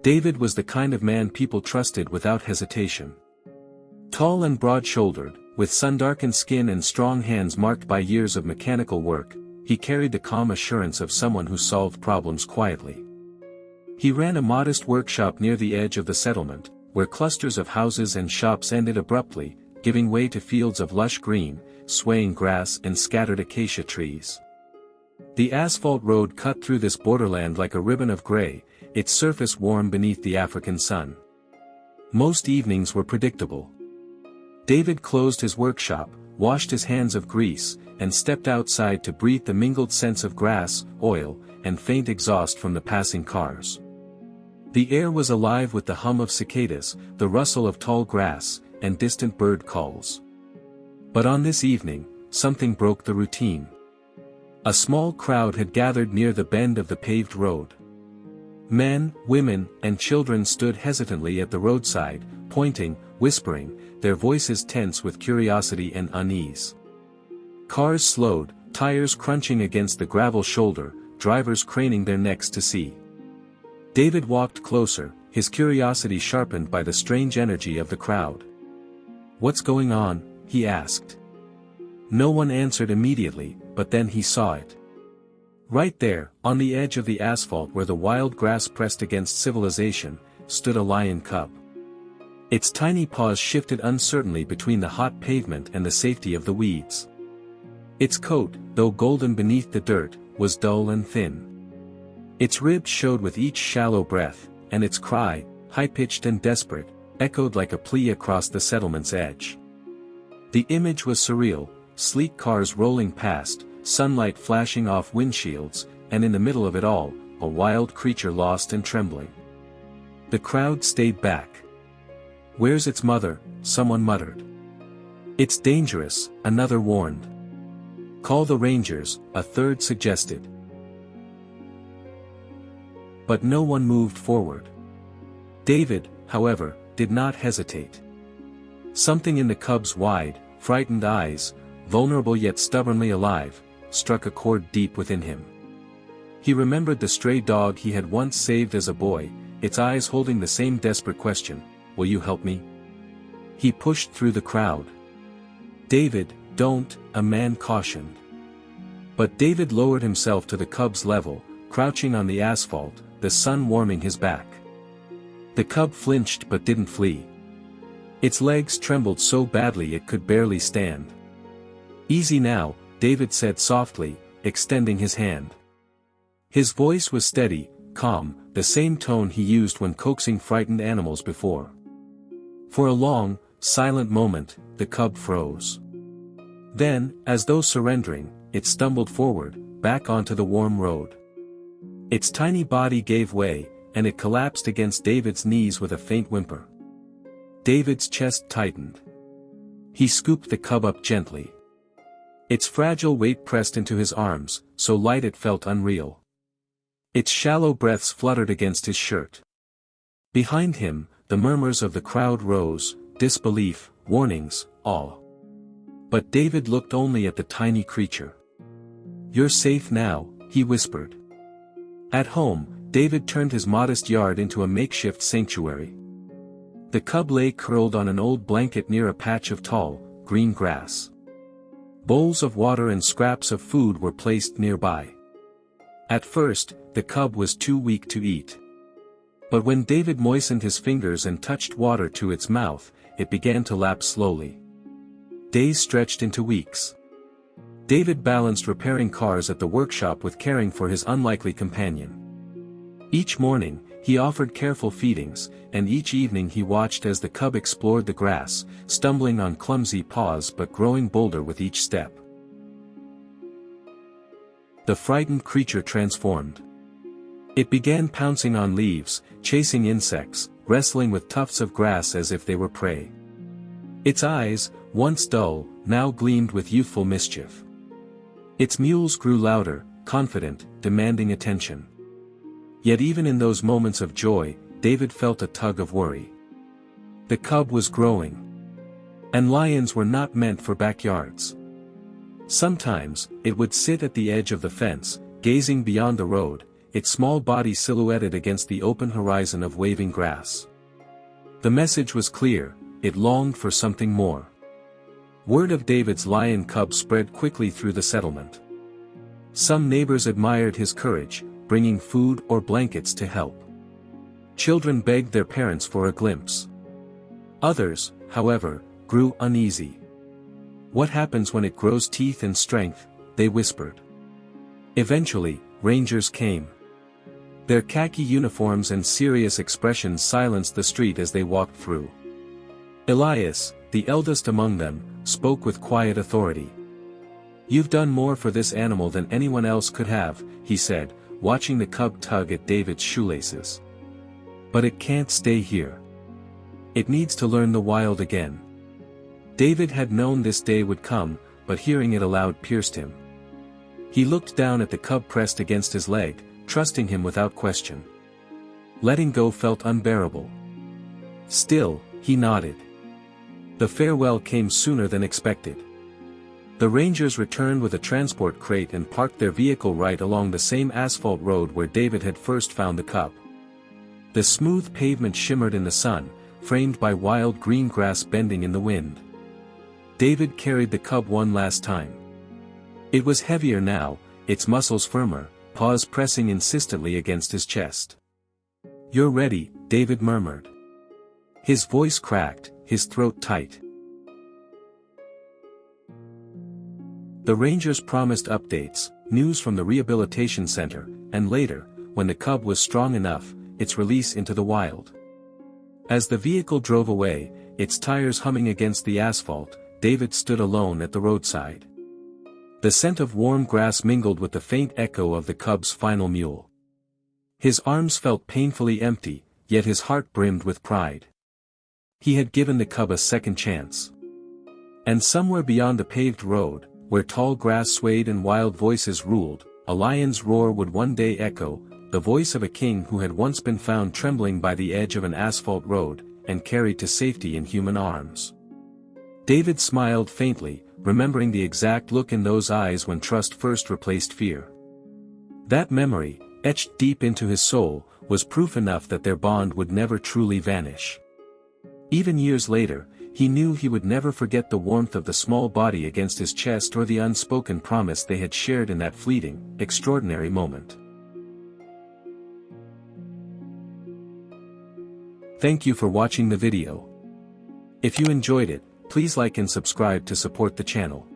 David was the kind of man people trusted without hesitation. Tall and broad-shouldered, with sun-darkened skin and strong hands marked by years of mechanical work, he carried the calm assurance of someone who solved problems quietly. He ran a modest workshop near the edge of the settlement, where clusters of houses and shops ended abruptly, giving way to fields of lush green, swaying grass and scattered acacia trees. The asphalt road cut through this borderland like a ribbon of gray, its surface warm beneath the African sun. Most evenings were predictable. David closed his workshop, washed his hands of grease, and stepped outside to breathe the mingled scents of grass, oil, and faint exhaust from the passing cars. The air was alive with the hum of cicadas, the rustle of tall grass, and distant bird calls. But on this evening, something broke the routine. A small crowd had gathered near the bend of the paved road. Men, women, and children stood hesitantly at the roadside, pointing, whispering, their voices tense with curiosity and unease. Cars slowed, tires crunching against the gravel shoulder, drivers craning their necks to see. David walked closer, his curiosity sharpened by the strange energy of the crowd. "What's going on?" he asked. No one answered immediately, but then he saw it. Right there, on the edge of the asphalt where the wild grass pressed against civilization, stood a lion cub. Its tiny paws shifted uncertainly between the hot pavement and the safety of the weeds. Its coat, though golden beneath the dirt, was dull and thin. Its ribs showed with each shallow breath, and its cry, high-pitched and desperate, echoed like a plea across the settlement's edge. The image was surreal, sleek cars rolling past, sunlight flashing off windshields, and in the middle of it all, a wild creature lost and trembling. The crowd stayed back. "Where's its mother?" someone muttered. "It's dangerous," another warned. "Call the rangers," a third suggested. But no one moved forward. David, however, did not hesitate. Something in the cub's wide, frightened eyes, vulnerable yet stubbornly alive, struck a chord deep within him. He remembered the stray dog he had once saved as a boy, its eyes holding the same desperate question, "Will you help me?" He pushed through the crowd. "David, don't," a man cautioned. But David lowered himself to the cub's level, crouching on the asphalt, the sun warming his back. The cub flinched but didn't flee. Its legs trembled so badly it could barely stand. "Easy now," David said softly, extending his hand. His voice was steady, calm, the same tone he used when coaxing frightened animals before. For a long, silent moment, the cub froze. Then, as though surrendering, it stumbled forward, back onto the warm road. Its tiny body gave way, and it collapsed against David's knees with a faint whimper. David's chest tightened. He scooped the cub up gently. Its fragile weight pressed into his arms, so light it felt unreal. Its shallow breaths fluttered against his shirt. Behind him, the murmurs of the crowd rose, disbelief, warnings, awe. But David looked only at the tiny creature. "You're safe now," he whispered. At home, David turned his modest yard into a makeshift sanctuary. The cub lay curled on an old blanket near a patch of tall, green grass. Bowls of water and scraps of food were placed nearby. At first, the cub was too weak to eat. But when David moistened his fingers and touched water to its mouth, it began to lap slowly. Days stretched into weeks. David balanced repairing cars at the workshop with caring for his unlikely companion. Each morning, he offered careful feedings, and each evening he watched as the cub explored the grass, stumbling on clumsy paws but growing bolder with each step. The frightened creature transformed. It began pouncing on leaves, chasing insects, wrestling with tufts of grass as if they were prey. Its eyes, once dull, now gleamed with youthful mischief. Its mewls grew louder, confident, demanding attention. Yet even in those moments of joy, David felt a tug of worry. The cub was growing. And lions were not meant for backyards. Sometimes, it would sit at the edge of the fence, gazing beyond the road, its small body silhouetted against the open horizon of waving grass. The message was clear, it longed for something more. Word of David's lion cub spread quickly through the settlement. Some neighbors admired his courage, bringing food or blankets to help. Children begged their parents for a glimpse. Others, however, grew uneasy. "What happens when it grows teeth and strength?" they whispered. Eventually, rangers came. Their khaki uniforms and serious expressions silenced the street as they walked through. Elias, the eldest among them, spoke with quiet authority. "You've done more for this animal than anyone else could have," he said, watching the cub tug at David's shoelaces. "But it can't stay here. It needs to learn the wild again." David had known this day would come, but hearing it aloud pierced him. He looked down at the cub pressed against his leg, trusting him without question. Letting go felt unbearable. Still, he nodded. The farewell came sooner than expected. The rangers returned with a transport crate and parked their vehicle right along the same asphalt road where David had first found the cub. The smooth pavement shimmered in the sun, framed by wild green grass bending in the wind. David carried the cub one last time. It was heavier now, its muscles firmer, paws pressing insistently against his chest. "You're ready," David murmured. His voice cracked, his throat tight. The rangers promised updates, news from the rehabilitation center, and later, when the cub was strong enough, its release into the wild. As the vehicle drove away, its tires humming against the asphalt, David stood alone at the roadside. The scent of warm grass mingled with the faint echo of the cub's final mewl. His arms felt painfully empty, yet his heart brimmed with pride. He had given the cub a second chance. And somewhere beyond the paved road, where tall grass swayed and wild voices ruled, a lion's roar would one day echo, the voice of a king who had once been found trembling by the edge of an asphalt road, and carried to safety in human arms. David smiled faintly, remembering the exact look in those eyes when trust first replaced fear. That memory, etched deep into his soul, was proof enough that their bond would never truly vanish. Even years later, he knew he would never forget the warmth of the small body against his chest or the unspoken promise they had shared in that fleeting, extraordinary moment. Thank you for watching the video. If you enjoyed it, please like and subscribe to support the channel.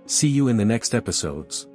See you in the next episodes.